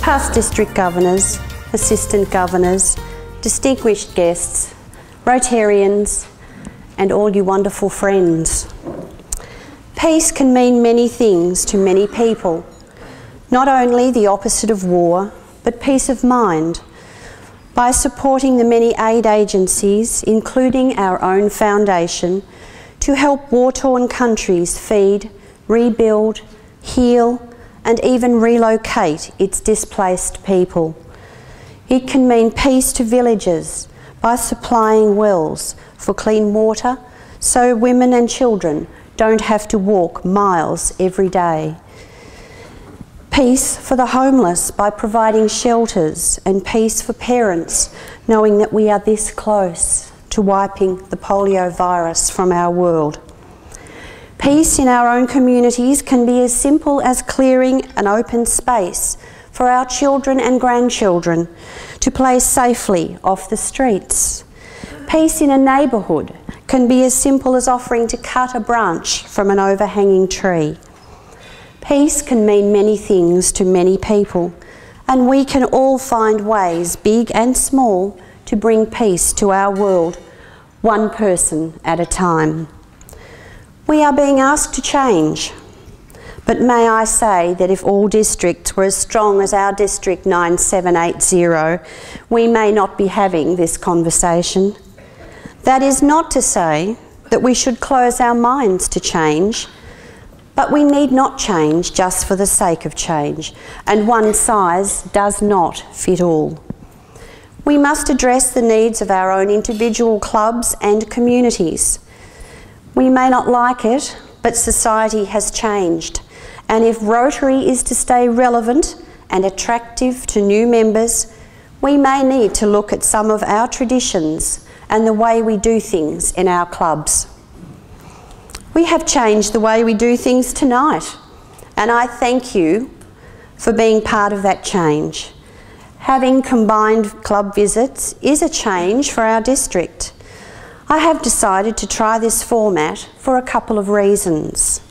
past district governors, assistant governors, distinguished guests, Rotarians, and all you wonderful friends. Peace can mean many things to many people, not only the opposite of war, but peace of mind, by supporting the many aid agencies, including our own foundation, to help war-torn countries feed, rebuild, heal, and even relocate its displaced people. It can mean peace to villages by supplying wells for clean water so women and children don't have to walk miles every day. Peace for the homeless by providing shelters, and peace for parents knowing that we are this close to wiping the polio virus from our world. Peace in our own communities can be as simple as clearing an open space for our children and grandchildren to play safely off the streets. Peace in a neighbourhood can be as simple as offering to cut a branch from an overhanging tree. Peace can mean many things to many people, and we can all find ways, big and small, to bring peace to our world, one person at a time. We are being asked to change, but may I say that if all districts were as strong as our District 9780, we may not be having this conversation. That is not to say that we should close our minds to change, but we need not change just for the sake of change, and one size does not fit all. We must address the needs of our own individual clubs and communities. We may not like it, but society has changed, and if Rotary is to stay relevant and attractive to new members, we may need to look at some of our traditions and the way we do things in our clubs. We have changed the way we do things tonight, and I thank you for being part of that change. Having combined club visits is a change for our district. I have decided to try this format for a couple of reasons.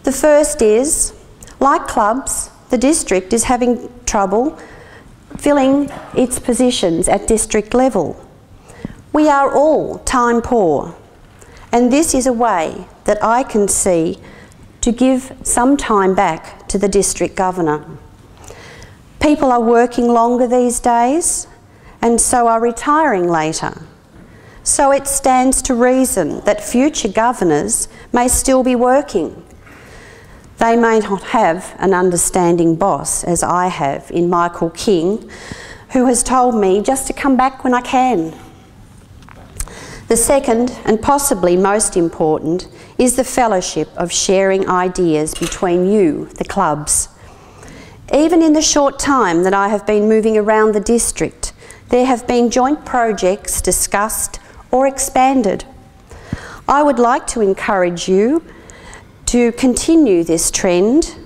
The first is, like clubs, the district is having trouble filling its positions at district level. We are all time poor, and this is a way that I can see to give some time back to the district governor. People are working longer these days, and so are retiring later. So it stands to reason that future governors may still be working. They may not have an understanding boss, as I have in Michael King, who has told me just to come back when I can. The second, and possibly most important, is the fellowship of sharing ideas between you, the clubs. Even in the short time that I have been moving around the district, there have been joint projects discussed or expanded. I would like to encourage you to continue this trend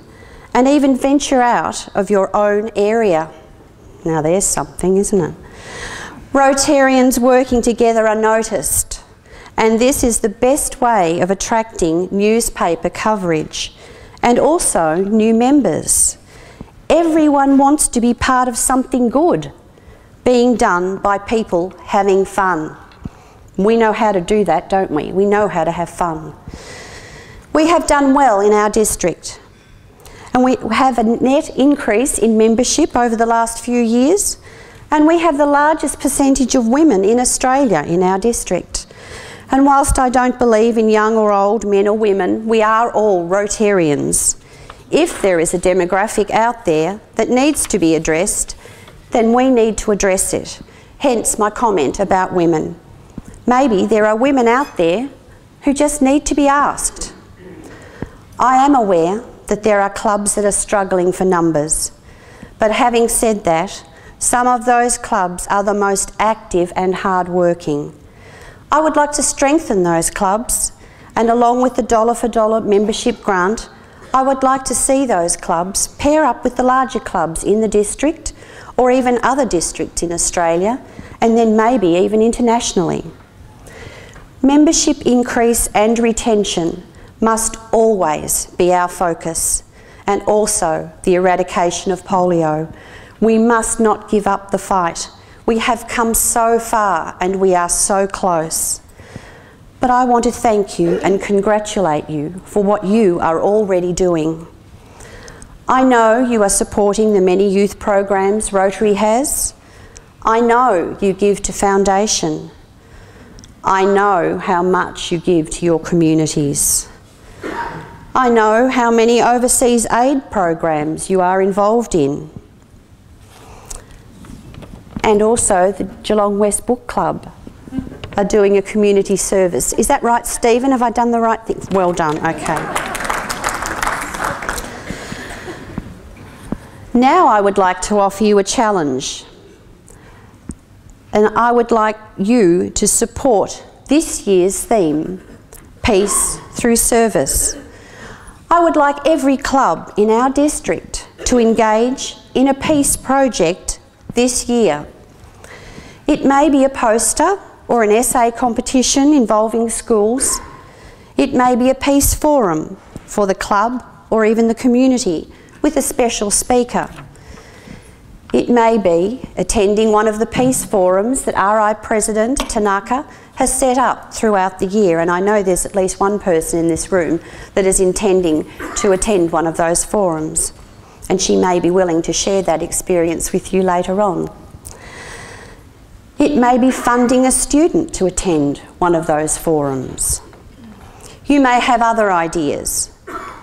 and even venture out of your own area. Now there's something, isn't it? Rotarians working together are noticed, and this is the best way of attracting newspaper coverage and also new members. Everyone wants to be part of something good being done by people having fun. We know how to do that, don't we? We know how to have fun. We have done well in our district, and we have a net increase in membership over the last few years, and we have the largest percentage of women in Australia in our district. And whilst I don't believe in young or old, men or women, we are all Rotarians. If there is a demographic out there that needs to be addressed, then we need to address it. Hence my comment about women. Maybe there are women out there who just need to be asked. I am aware that there are clubs that are struggling for numbers, but having said that, some of those clubs are the most active and hard-working. I would like to strengthen those clubs, and along with the dollar-for-dollar membership grant, I would like to see those clubs pair up with the larger clubs in the district, or even other districts in Australia, and then maybe even internationally. Membership increase and retention must always be our focus, and also the eradication of polio, We must not give up the fight. We have come so far and we are so close. But I want to thank you and congratulate you for what you are already doing. I know you are supporting the many youth programs Rotary has. I know you give to Foundation. I know how much you give to your communities. I know how many overseas aid programs you are involved in. And also the Geelong West Book Club are doing a community service. Is that right, Stephen? Have I done the right thing? Well done, okay. Now I would like to offer you a challenge. And I would like you to support this year's theme, Peace Through Service. I would like every club in our district to engage in a peace project this year. It may be a poster or an essay competition involving schools. It may be a peace forum for the club or even the community with a special speaker. It may be attending one of the peace forums that RI President Tanaka has set up throughout the year, and I know there's at least one person in this room that is intending to attend one of those forums, and she may be willing to share that experience with you later on. It may be funding a student to attend one of those forums. You may have other ideas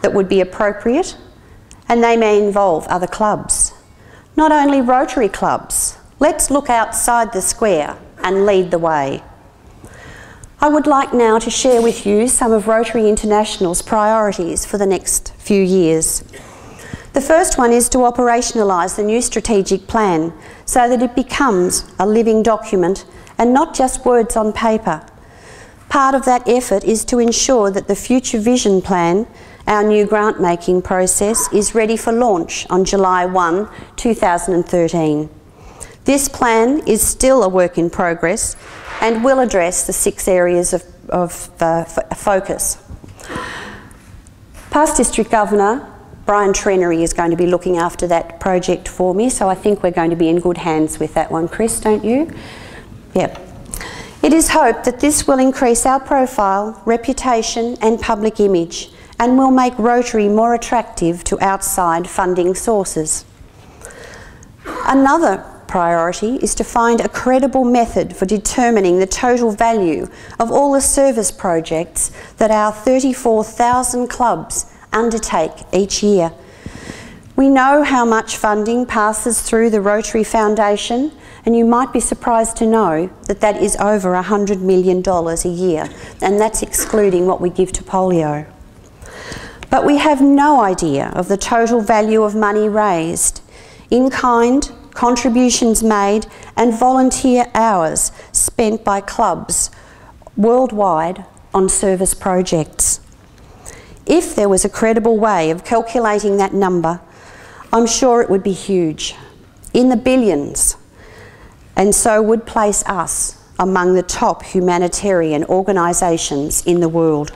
that would be appropriate, and they may involve other clubs. Not only Rotary clubs. Let's look outside the square and lead the way. I would like now to share with you some of Rotary International's priorities for the next few years. The first one is to operationalise the new strategic plan so that it becomes a living document and not just words on paper. Part of that effort is to ensure that the Future Vision Plan, our new grant-making process, is ready for launch on July 1, 2013. This plan is still a work in progress and will address the 6 areas of focus. Past District Governor Brian Trenery is going to be looking after that project for me, so I think we're going to be in good hands with that one, Chris, don't you? Yep. It is hoped that this will increase our profile, reputation and public image, and will make Rotary more attractive to outside funding sources. Another priority is to find a credible method for determining the total value of all the service projects that our 34,000 clubs undertake each year. We know how much funding passes through the Rotary Foundation, and you might be surprised to know that that is over $100 million a year, and that's excluding what we give to polio. But we have no idea of the total value of money raised, in-kind, contributions made and volunteer hours spent by clubs worldwide on service projects. If there was a credible way of calculating that number, I'm sure it would be huge, in the billions, and so would place us among the top humanitarian organisations in the world.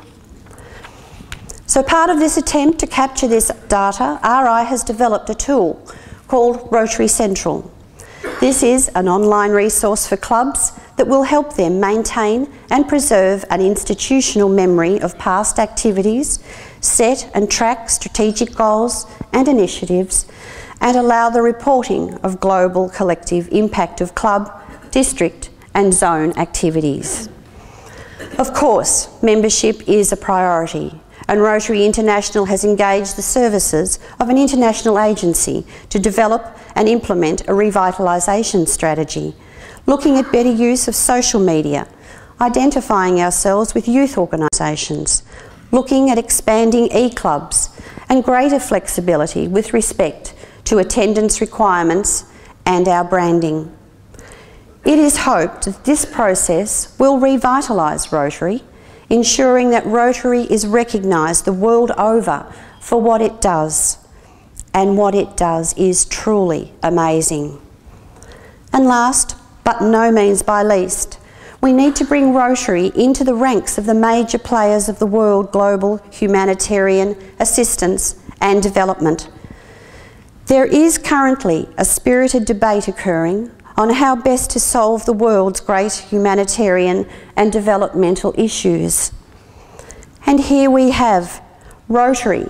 So part of this attempt to capture this data, RI has developed a tool called Rotary Central. This is an online resource for clubs that will help them maintain and preserve an institutional memory of past activities, set and track strategic goals and initiatives, and allow the reporting of global collective impact of club, district and zone activities. Of course, membership is a priority, and Rotary International has engaged the services of an international agency to develop and implement a revitalisation strategy, looking at better use of social media, identifying ourselves with youth organisations, looking at expanding e-clubs and greater flexibility with respect to attendance requirements and our branding. It is hoped that this process will revitalise Rotary, ensuring that Rotary is recognised the world over for what it does, and what it does is truly amazing. And last, but no means by least, we need to bring Rotary into the ranks of the major players of the world global humanitarian assistance and development. There is currently a spirited debate occurring on how best to solve the world's great humanitarian and developmental issues. And here we have Rotary,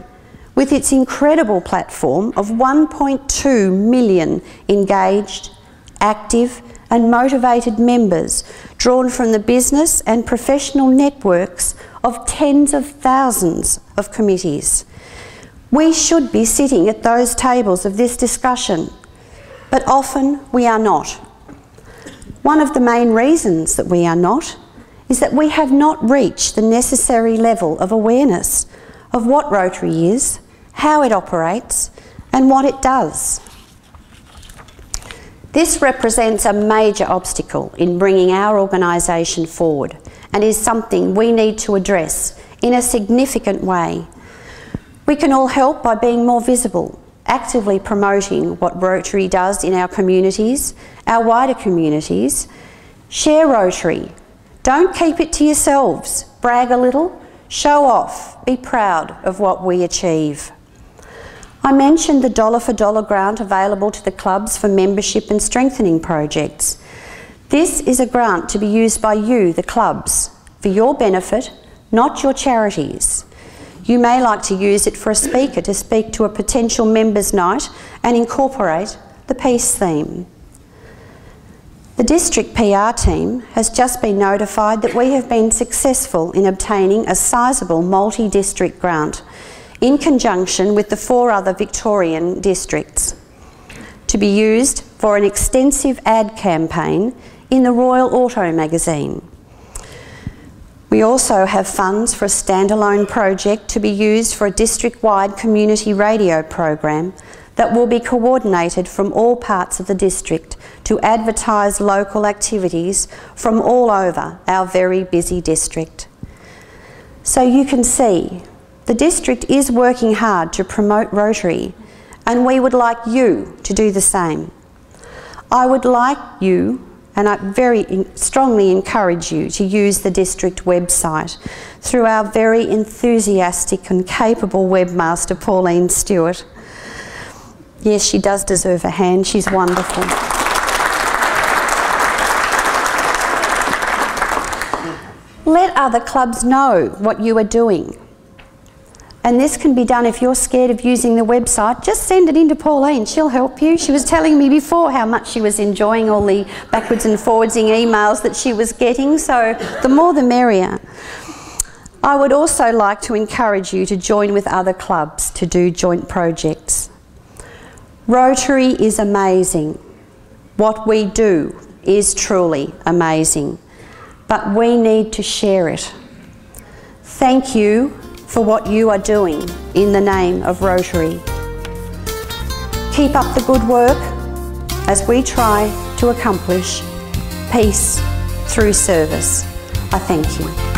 with its incredible platform of 1.2 million engaged, active and motivated members drawn from the business and professional networks of tens of thousands of committees. We should be sitting at those tables of this discussion, but often we are not. One of the main reasons that we are not is that we have not reached the necessary level of awareness of what Rotary is, how it operates, and what it does. This represents a major obstacle in bringing our organisation forward and is something we need to address in a significant way. We can all help by being more visible, actively promoting what Rotary does in our communities, our wider communities. Share Rotary. Don't keep it to yourselves. Brag a little, show off, be proud of what we achieve. I mentioned the dollar for dollar grant available to the clubs for membership and strengthening projects. This is a grant to be used by you, the clubs, for your benefit, not your charities. You may like to use it for a speaker to speak to a potential members' night and incorporate the peace theme. The District PR team has just been notified that we have been successful in obtaining a sizable multi-district grant in conjunction with the 4 other Victorian districts to be used for an extensive ad campaign in the Royal Auto magazine. We also have funds for a standalone project to be used for a district-wide community radio program that will be coordinated from all parts of the district to advertise local activities from all over our very busy district. So you can see, the district is working hard to promote Rotary, and we would like you to do the same. I would like you, and I very strongly encourage you, to use the district website through our very enthusiastic and capable webmaster, Pauline Stewart. Yes, she does deserve a hand. She's wonderful. Let other clubs know what you are doing. And this can be done if you're scared of using the website. Just send it in to Pauline, she'll help you. She was telling me before how much she was enjoying all the backwards and forwardsing emails that she was getting, so the more the merrier. I would also like to encourage you to join with other clubs to do joint projects. Rotary is amazing. What we do is truly amazing, but we need to share it. Thank you for what you are doing in the name of Rotary. Keep up the good work as we try to accomplish peace through service. I thank you.